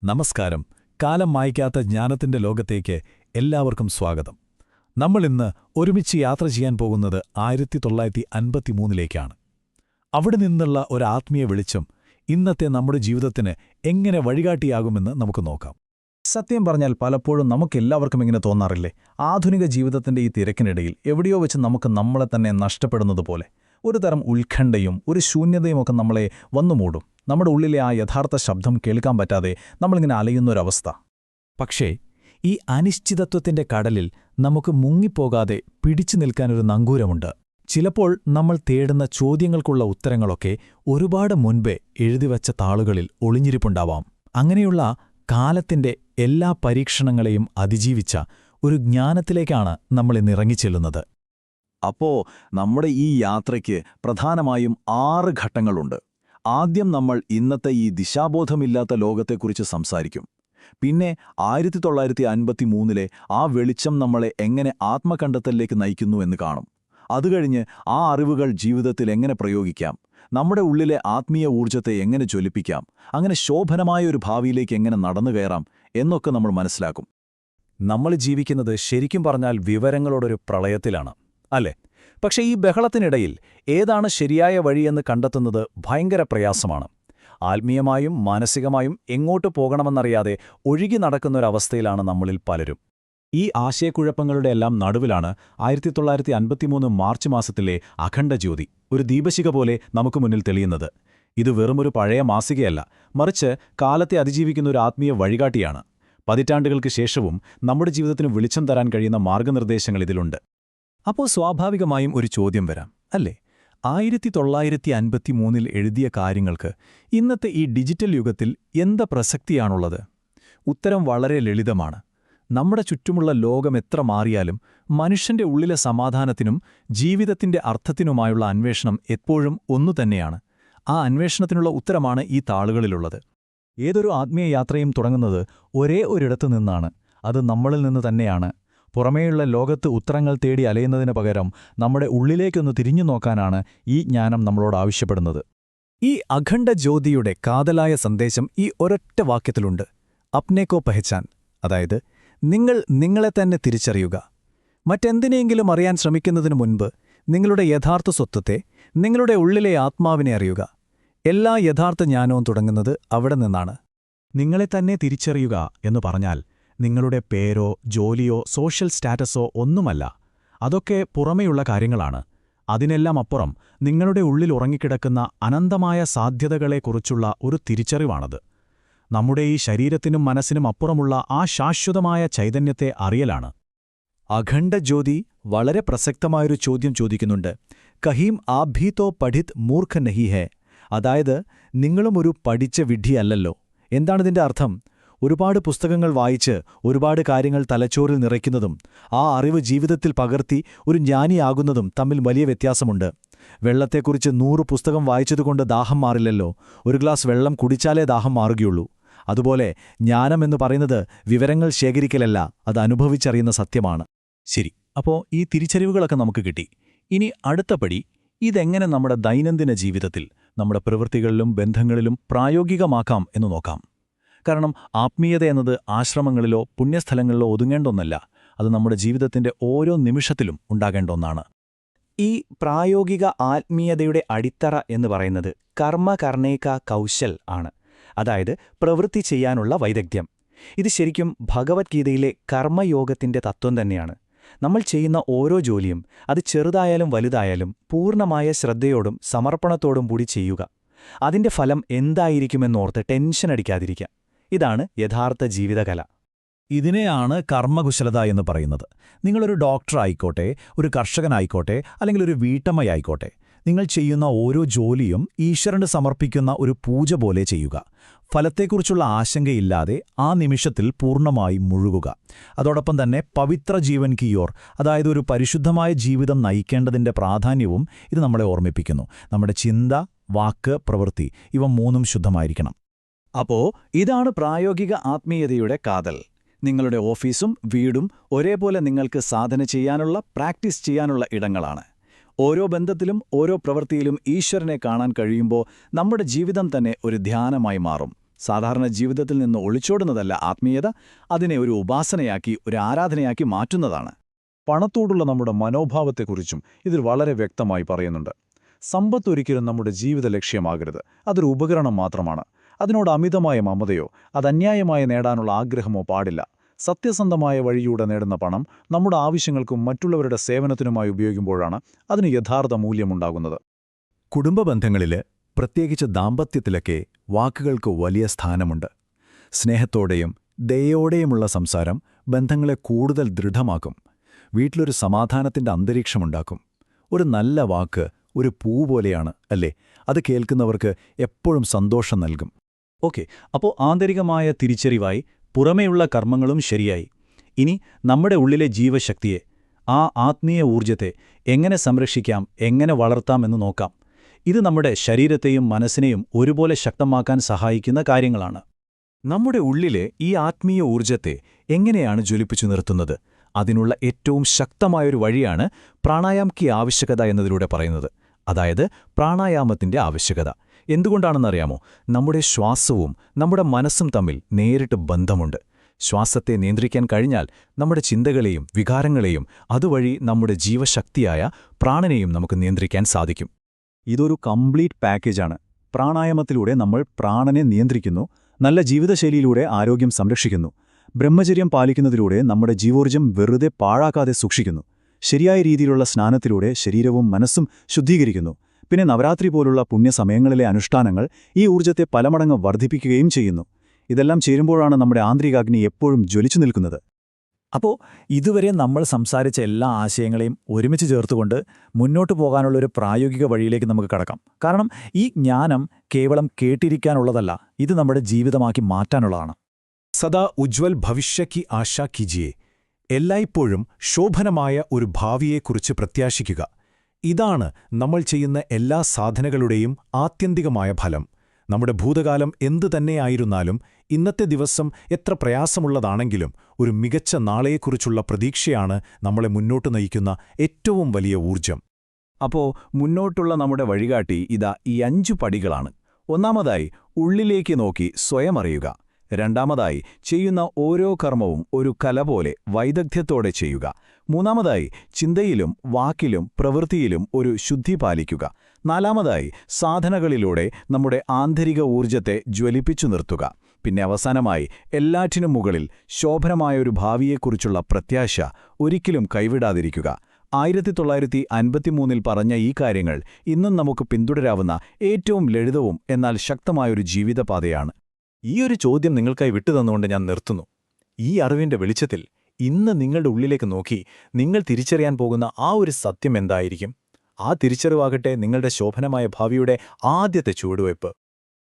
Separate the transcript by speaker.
Speaker 1: നമസ്കാരം. കാലം മായ്ക്കാത്ത ജ്ഞാനത്തിന്റെ ലോകത്തേക്ക് എല്ലാവർക്കും സ്വാഗതം. നമ്മളിന്ന് ഒരുമിച്ച് യാത്ര ചെയ്യാൻ പോകുന്നത് 1953ലേക്കാണ്. അവിടെ നിന്നുള്ള ഒരു ആത്മീയ വെളിച്ചം ഇന്നത്തെ നമ്മുടെ ജീവിതത്തിന് എങ്ങനെ വഴികാട്ടിയാകുമെന്ന് നമുക്ക് നോക്കാം.
Speaker 2: സത്യം പറഞ്ഞാൽ പലപ്പോഴും നമുക്കെല്ലാവർക്കും ഇങ്ങനെ തോന്നാറില്ലേ, ആധുനിക ജീവിതത്തിന്റെ ഈ തിരക്കിനിടയിൽ എവിടെയോ വെച്ച് നമുക്ക് നമ്മളെ തന്നെ നഷ്ടപ്പെടുന്നതുപോലെ ഒരു തരം ഉത്കണ്ഠയും ഒരു ശൂന്യതയുമൊക്കെ നമ്മളെ വന്നുമൂടും. നമ്മുടെ ഉള്ളിലെ ആ യഥാർത്ഥ ശബ്ദം കേൾക്കാൻ പറ്റാതെ നമ്മളിങ്ങനെ അലയുന്നൊരവസ്ഥ.
Speaker 1: പക്ഷേ ഈ അനിശ്ചിതത്വത്തിന്റെ കടലിൽ നമുക്ക് മുങ്ങിപ്പോകാതെ പിടിച്ചു നിൽക്കാനൊരു നങ്കൂരമുണ്ട്. ചിലപ്പോൾ നമ്മൾ തേടുന്ന ചോദ്യങ്ങൾക്കുള്ള ഉത്തരങ്ങളൊക്കെ ഒരുപാട് മുൻപേ എഴുതിവച്ച താളുകളിൽ ഒളിഞ്ഞിരിപ്പുണ്ടാവാം. അങ്ങനെയുള്ള കാലത്തിന്റെ എല്ലാ പരീക്ഷണങ്ങളെയും അതിജീവിച്ച ഒരു ജ്ഞാനത്തിലേക്കാണ് നമ്മളിന്ന് ഇറങ്ങിച്ചെല്ലുന്നത്.
Speaker 2: അപ്പോ നമ്മുടെ ഈ യാത്രയ്ക്ക് പ്രധാനമായും 6 ഘട്ടങ്ങളുണ്ട്. ആദ്യം നമ്മൾ ഇന്നത്തെ ഈ ദിശാബോധമില്ലാത്ത ലോകത്തെക്കുറിച്ച് സംസാരിക്കും. പിന്നെ 1953ലെ ആ വെളിച്ചം നമ്മളെ എങ്ങനെ ആത്മകണ്ടെത്തലിലേക്ക് നയിക്കുന്നു എന്ന് കാണും. അതുകഴിഞ്ഞ് ആ അറിവുകൾ ജീവിതത്തിൽ എങ്ങനെ പ്രയോഗിക്കാം, നമ്മുടെ ഉള്ളിലെ ആത്മീയ ഊർജ്ജത്തെ എങ്ങനെ ജ്വലിപ്പിക്കാം, അങ്ങനെ ശോഭനമായ ഒരു ഭാവിയിലേക്ക് എങ്ങനെ നടന്നു കയറാം എന്നൊക്കെ നമ്മൾ മനസ്സിലാക്കും.
Speaker 1: നമ്മൾ ജീവിക്കുന്നത് ശരിക്കും പറഞ്ഞാൽ വിവരങ്ങളോടൊരു പ്രളയത്തിലാണ്, അല്ലേ? പക്ഷേ ഈ ബഹളത്തിനിടയിൽ ഏതാണ് ശരിയായ വഴിയെന്ന് കണ്ടെത്തുന്നത് ഭയങ്കര പ്രയാസമാണ്. ആത്മീയമായും മാനസികമായും എങ്ങോട്ട് പോകണമെന്നറിയാതെ ഒഴുകി നടക്കുന്നൊരവസ്ഥയിലാണ് നമ്മളിൽ പലരും. ഈ ആശയക്കുഴപ്പങ്ങളുടെ എല്ലാം നടുവിലാണ് 1953 മാർച്ച് മാസത്തിലെ അഖണ്ഡജ്യോതി ഒരു ദീപശിഖ പോലെ നമുക്ക് മുന്നിൽ തെളിയുന്നത്. ഇത് വെറുമൊരു പഴയ മാസികയല്ല, മറിച്ച് കാലത്തെ അതിജീവിക്കുന്ന ഒരു ആത്മീയ വഴികാട്ടിയാണ്. പതിറ്റാണ്ടുകൾക്ക് ശേഷവും നമ്മുടെ ജീവിതത്തിന് വെളിച്ചം തരാൻ കഴിയുന്ന മാർഗനിർദ്ദേശങ്ങൾ ഇതിലുണ്ട്. അപ്പോൾ സ്വാഭാവികമായും ഒരു ചോദ്യം വരാം, അല്ലേ? 1953 എഴുതിയ കാര്യങ്ങൾക്ക് ഇന്നത്തെ ഈ ഡിജിറ്റൽ യുഗത്തിൽ എന്ത് പ്രസക്തിയാണുള്ളത്? ഉത്തരം വളരെ ലളിതമാണ്. നമ്മുടെ ചുറ്റുമുള്ള ലോകം എത്ര മാറിയാലും മനുഷ്യന്റെ ഉള്ളിലെ സമാധാനത്തിനും ജീവിതത്തിന്റെ അർത്ഥത്തിനുമായുള്ള അന്വേഷണം എപ്പോഴും ഒന്നുതന്നെയാണ്. ആ അന്വേഷണത്തിനുള്ള ഉത്തരമാണ് ഈ താളുകളിലുള്ളത്. ഏതൊരു ആത്മീയ യാത്രയും തുടങ്ങുന്നത് ഒരേ ഒരിടത്തു നിന്നാണ്. അത് നമ്മളിൽ നിന്ന് തന്നെയാണ്. പുറമേയുള്ള ലോകത്ത് ഉത്തരങ്ങൾ തേടി അലയുന്നതിന് പകരം നമ്മുടെ ഉള്ളിലേക്കൊന്ന് തിരിഞ്ഞു നോക്കാനാണ് ഈ ജ്ഞാനം നമ്മളോട് ആവശ്യപ്പെടുന്നത്. ഈ അഖണ്ഡ ജ്യോതിയുടെ കാതലായ സന്ദേശം ഈ ഒരൊറ്റ വാക്യത്തിലുണ്ട്: അപ്നേക്കോ പഹച്ചാൻ. അതായത്, നിങ്ങൾ നിങ്ങളെ തന്നെ തിരിച്ചറിയുക. മറ്റെന്തിനെങ്കിലും അറിയാൻ ശ്രമിക്കുന്നതിനു മുൻപ് നിങ്ങളുടെ യഥാർത്ഥ സ്വത്വത്തെ, നിങ്ങളുടെ ഉള്ളിലെ ആത്മാവിനെ അറിയുക. എല്ലാ യഥാർത്ഥ ജ്ഞാനവും തുടങ്ങുന്നത് അവിടെ നിന്നാണ്. നിങ്ങളെ തന്നെ തിരിച്ചറിയുക എന്നു പറഞ്ഞാൽ നിങ്ങളുടെ പേരോ ജോലിയോ സോഷ്യൽ സ്റ്റാറ്റസോ ഒന്നുമല്ല. അതൊക്കെ പുറമെയുള്ള കാര്യങ്ങളാണ്. അതിനെല്ലാം അപ്പുറം നിങ്ങളുടെ ഉള്ളിൽ ഉറങ്ങിക്കിടക്കുന്ന അനന്തമായ സാധ്യതകളെക്കുറിച്ചുള്ള ഒരു തിരിച്ചറിവാണത്. നമ്മുടെ ഈ ശരീരത്തിനും മനസ്സിനും അപ്പുറമുള്ള ആ ശാശ്വതമായ ചൈതന്യത്തെ അറിയലാണ്. അഖണ്ഡജ്യോതി വളരെ പ്രസക്തമായൊരു ചോദ്യം ചോദിക്കുന്നുണ്ട്: കഹീം ആപ് ഭീ തോ പഠിത് മൂർഖ നഹീ ഹേ. അതായത്, നിങ്ങളും ഒരു പഠിച്ച വിഡ്ഢിയല്ലല്ലോ. എന്താണിതിന്റെ അർത്ഥം? ഒരുപാട് പുസ്തകങ്ങൾ വായിച്ച് ഒരുപാട് കാര്യങ്ങൾ തലച്ചോറിൽ നിറയ്ക്കുന്നതും ആ അറിവ് ജീവിതത്തിൽ പകർത്തി ഒരു ജ്ഞാനിയാകുന്നതും തമ്മിൽ വലിയ വ്യത്യാസമുണ്ട്. വെള്ളത്തെക്കുറിച്ച് 100 പുസ്തകം വായിച്ചതുകൊണ്ട് ദാഹം മാറില്ലല്ലോ. ഒരു ഗ്ലാസ് വെള്ളം കുടിച്ചാലേ ദാഹം മാറുകയുള്ളൂ. അതുപോലെ ജ്ഞാനമെന്ന് പറയുന്നത് വിവരങ്ങൾ ശേഖരിക്കലല്ല, അത് അനുഭവിച്ചറിയുന്ന സത്യമാണ്. ശരി, അപ്പോൾ ഈ തിരിച്ചറിവുകളൊക്കെ നമുക്ക് കിട്ടി. ഇനി അടുത്ത പടി, ഇതെങ്ങനെ നമ്മുടെ ദൈനംദിന ജീവിതത്തിൽ, നമ്മുടെ പ്രവൃത്തികളിലും ബന്ധങ്ങളിലും പ്രായോഗികമാക്കാം എന്ന് നോക്കാം. കാരണം ആത്മീയത എന്നത് ആശ്രമങ്ങളിലോ പുണ്യസ്ഥലങ്ങളിലോ ഒതുങ്ങേണ്ട ഒന്നല്ല. അത് നമ്മുടെ ജീവിതത്തിന്റെ ഓരോ നിമിഷത്തിലും ഉണ്ടാകേണ്ട ഒന്നാണ്.
Speaker 3: ഈ പ്രായോഗിക ആത്മീയതയുടെ അടിത്തറ എന്ന് പറയുന്നത് കർമ്മകർണേക കൗശൽ ആണ്. അതായത് പ്രവൃത്തി ചെയ്യാനുള്ള വൈദഗ്ധ്യം. ഇത് ശരിക്കും ഭഗവത്ഗീതയിലെ കർമ്മയോഗത്തിന്റെ തത്വം തന്നെയാണ്. നമ്മൾ ചെയ്യുന്ന ഓരോ ജോലിയും, അത് ചെറുതായാലും വലുതായാലും, പൂർണ്ണമായ ശ്രദ്ധയോടും സമർപ്പണത്തോടും കൂടി ചെയ്യുക. അതിന്റെ ഫലം എന്തായിരിക്കുമെന്നോർത്ത് ടെൻഷൻ അടിക്കാതിരിക്കുക. ഇതാണ് യഥാർത്ഥ ജീവിതകല.
Speaker 1: ഇതിനെയാണ് കർമ്മകുശലത എന്ന് പറയുന്നത്. നിങ്ങളൊരു ഡോക്ടറായിക്കോട്ടെ, ഒരു കർഷകനായിക്കോട്ടെ, അല്ലെങ്കിൽ ഒരു വീട്ടമ്മയായിക്കോട്ടെ, നിങ്ങൾ ചെയ്യുന്ന ഓരോ ജോലിയും ഈശ്വരന് സമർപ്പിക്കുന്ന ഒരു പൂജ പോലെ ചെയ്യുക. ഫലത്തെക്കുറിച്ചുള്ള ആശങ്കയില്ലാതെ ആ നിമിഷത്തിൽ പൂർണ്ണമായി മുഴുകുക. അതോടൊപ്പം തന്നെ പവിത്ര ജീവൻ കി ഓർ, അതായത് ഒരു പരിശുദ്ധമായ ജീവിതം നയിക്കേണ്ടതിന്റെ പ്രാധാന്യവും ഇത് നമ്മളെ ഓർമ്മിപ്പിക്കുന്നു. നമ്മുടെ ചിന്ത, വാക്ക്, പ്രവൃത്തി ഇവ 3ഉം ശുദ്ധമായിരിക്കണം.
Speaker 2: അപ്പോ ഇതാണ് പ്രായോഗിക ആത്മീയതയുടെ കാതൽ. നിങ്ങളുടെ ഓഫീസും വീടും ഒരേപോലെ നിങ്ങൾക്ക് സാധന ചെയ്യാനുള്ള, പ്രാക്ടീസ് ചെയ്യാനുള്ള ഇടങ്ങളാണ്. ഓരോ ബന്ധത്തിലും ഓരോ പ്രവൃത്തിയിലും ഈശ്വരനെ കാണാൻ കഴിയുമ്പോൾ നമ്മുടെ ജീവിതം തന്നെ ഒരു ധ്യാനമായി മാറും. സാധാരണ ജീവിതത്തിൽ നിന്ന് ഒളിച്ചോടുന്നതല്ല ആത്മീയത, അതിനെ ഒരു ഉപാസനയാക്കി, ഒരു ആരാധനയാക്കി മാറ്റുന്നതാണ്.
Speaker 1: പണത്തോടുള്ള നമ്മുടെ മനോഭാവത്തെക്കുറിച്ചും ഇതിൽ വളരെ വ്യക്തമായി പറയുന്നുണ്ട്. സമ്പത്ത് ഒരിക്കലും നമ്മുടെ ജീവിത ലക്ഷ്യമാകരുത്. അതൊരു ഉപകരണം മാത്രമാണ്. അതിനോട് അമിതമായ മമതയോ അതന്യായമായി നേടാനുള്ള ആഗ്രഹമോ പാടില്ല. സത്യസന്ധമായ വഴിയൂടെ നേടുന്ന പണം നമ്മുടെ ആവശ്യങ്ങൾക്കും മറ്റുള്ളവരുടെ സേവനത്തിനുമായി ഉപയോഗിക്കുമ്പോഴാണ് അതിന് യഥാർത്ഥ മൂല്യമുണ്ടാകുന്നത്.
Speaker 2: കുടുംബ ബന്ധങ്ങളില്, പ്രത്യേകിച്ച് ദാമ്പത്യത്തിലൊക്കെ വാക്കുകൾക്ക് വലിയ സ്ഥാനമുണ്ട്. സ്നേഹത്തോടെയും ദയോടെയുമുള്ള സംസാരം ബന്ധങ്ങളെ കൂടുതൽ ദൃഢമാക്കും. വീട്ടിലൊരു സമാധാനത്തിന്റെ അന്തരീക്ഷമുണ്ടാക്കും. ഒരു നല്ല വാക്ക് ഒരു പൂ പോലെയാണ്, അല്ലേ? അത് കേൾക്കുന്നവർക്ക് എപ്പോഴും സന്തോഷം നൽകും.
Speaker 3: ഓക്കെ, അപ്പോൾ ആന്തരികമായ തിരിച്ചറിവായി, പുറമേയുള്ള കർമ്മങ്ങളും ശരിയായി. ഇനി നമ്മുടെ ഉള്ളിലെ ജീവശക്തിയെ, ആ ആത്മീയ ഊർജ്ജത്തെ എങ്ങനെ സംരക്ഷിക്കാം, എങ്ങനെ വളർത്താം എന്ന് നോക്കാം. ഇത് നമ്മുടെ ശരീരത്തെയും മനസ്സിനെയും ഒരുപോലെ ശക്തമാക്കാൻ സഹായിക്കുന്ന കാര്യങ്ങളാണ്.
Speaker 1: നമ്മുടെ ഉള്ളിലെ ഈ ആത്മീയ ഊർജ്ജത്തെ എങ്ങനെയാണ് ജ്വലിപ്പിച്ചു നിർത്തുന്നത്? അതിനുള്ള ഏറ്റവും ശക്തമായൊരു വഴിയാണ് പ്രാണായാം കി ആവശ്യകത എന്നതിലൂടെ പറയുന്നത്. അതായത് പ്രാണായാമത്തിന്റെ ആവശ്യകത. എന്തുകൊണ്ടാണെന്നറിയാമോ? നമ്മുടെ ശ്വാസവും നമ്മുടെ മനസ്സും തമ്മിൽ നേരിട്ട് ബന്ധമുണ്ട്. ശ്വാസത്തെ നിയന്ത്രിക്കാൻ കഴിഞ്ഞാൽ നമ്മുടെ ചിന്തകളെയും വികാരങ്ങളെയും, അതുവഴി നമ്മുടെ ജീവശക്തിയായ പ്രാണനെയും നമുക്ക് നിയന്ത്രിക്കാൻ സാധിക്കും.
Speaker 2: ഇതൊരു കംപ്ലീറ്റ് പാക്കേജാണ്. പ്രാണായാമത്തിലൂടെ നമ്മൾ പ്രാണനെ നിയന്ത്രിക്കുന്നു, നല്ല ജീവിതശൈലിയിലൂടെ ആരോഗ്യം സംരക്ഷിക്കുന്നു, ബ്രഹ്മചര്യം പാലിക്കുന്നതിലൂടെ നമ്മുടെ ജീവോർജ്ജം വെറുതെ പാഴാക്കാതെ സൂക്ഷിക്കുന്നു, ശരിയായ രീതിയിലുള്ള സ്നാനത്തിലൂടെ ശരീരവും മനസ്സും ശുദ്ധീകരിക്കുന്നു. പിന്നെ നവരാത്രി പോലുള്ള പുണ്യസമയങ്ങളിലെ അനുഷ്ഠാനങ്ങൾ ഈ ഊർജ്ജത്തെ പലമടങ്ങ് വർദ്ധിപ്പിക്കുകയും ചെയ്യുന്നു. ഇതെല്ലാം ചേരുമ്പോഴാണ് നമ്മുടെ ആന്തരികാഗ്നി എപ്പോഴും ജ്വലിച്ചു നിൽക്കുന്നത്.
Speaker 1: അപ്പോൾ ഇതുവരെ നമ്മൾ സംസാരിച്ച എല്ലാ ആശയങ്ങളെയും ഒരുമിച്ച് ചേർത്തുകൊണ്ട് മുന്നോട്ടു പോകാനുള്ളൊരു പ്രായോഗിക വഴിയിലേക്ക് നമുക്ക് കടക്കാം. കാരണം ഈ ജ്ഞാനം കേവലം കേട്ടിരിക്കാനുള്ളതല്ല, ഇത് നമ്മുടെ ജീവിതമാക്കി മാറ്റാനുള്ളതാണ്. സദാ ഉജ്വൽ ഭവിഷ്യ കി ആശാ കീജിയേ. എല്ലായ്പ്പോഴും ശോഭനമായ ഒരു ഭാവിയെക്കുറിച്ച് പ്രത്യാശിക്കുക. ഇതാണ് നമ്മൾ ചെയ്യുന്ന എല്ലാ സാധനകളുടെയും ആത്യന്തികമായ ഫലം. നമ്മുടെ ഭൂതകാലം എന്തു തന്നെയായിരുന്നാലും, ഇന്നത്തെ ദിവസം എത്ര പ്രയാസമുള്ളതാണെങ്കിലും, ഒരു മികച്ച നാളെയെക്കുറിച്ചുള്ള പ്രതീക്ഷയാണ് നമ്മളെ മുന്നോട്ട് നയിക്കുന്ന ഏറ്റവും വലിയ ഊർജ്ജം.
Speaker 2: അപ്പോൾ മുന്നോട്ടുള്ള നമ്മുടെ വഴികാട്ടി ഇതാ ഈ 5 പടികളാണ്. ഒന്നാമതായി, ഉള്ളിലേക്ക് നോക്കി സ്വയം അറിയുക. രണ്ടാമതായി, ചെയ്യുന്ന ഓരോ കർമ്മവും ഒരു കല പോലെ വൈദഗ്ധ്യത്തോടെ ചെയ്യുക. മൂന്നാമതായി, ചിന്തയിലും വാക്കിലും പ്രവൃത്തിയിലും ഒരു ശുദ്ധി പാലിക്കുക. നാലാമതായി, സാധനകളിലൂടെ നമ്മുടെ ആന്തരിക ഊർജ്ജത്തെ ജ്വലിപ്പിച്ചു നിർത്തുക. പിന്നെ അവസാനമായി, എല്ലാറ്റിനും മുകളിൽ ശോഭനമായൊരു ഭാവിയെക്കുറിച്ചുള്ള പ്രത്യാശ ഒരിക്കലും കൈവിടാതിരിക്കുക. 1953 പറഞ്ഞ ഈ കാര്യങ്ങൾ ഇന്നും നമുക്ക് പിന്തുടരാവുന്ന ഏറ്റവും ലളിതവും എന്നാൽ ശക്തമായൊരു ജീവിതപാതയാണ്.
Speaker 1: ഈയൊരു ചോദ്യം നിങ്ങൾക്കായി വിട്ടുതന്നുകൊണ്ട് ഞാൻ നിർത്തുന്നു. ഈ അറിവിന്റെ വെളിച്ചത്തിൽ ഇന്ന് നിങ്ങളുടെ ഉള്ളിലേക്ക് നോക്കി നിങ്ങൾ തിരിച്ചറിയാൻ പോകുന്ന ആ ഒരു സത്യം എന്തായിരിക്കും? ആ തിരിച്ചറിവാകട്ടെ നിങ്ങളുടെ ശോഭനമായ ഭാവിയുടെ ആദ്യത്തെ ചുവടുവയ്പ്.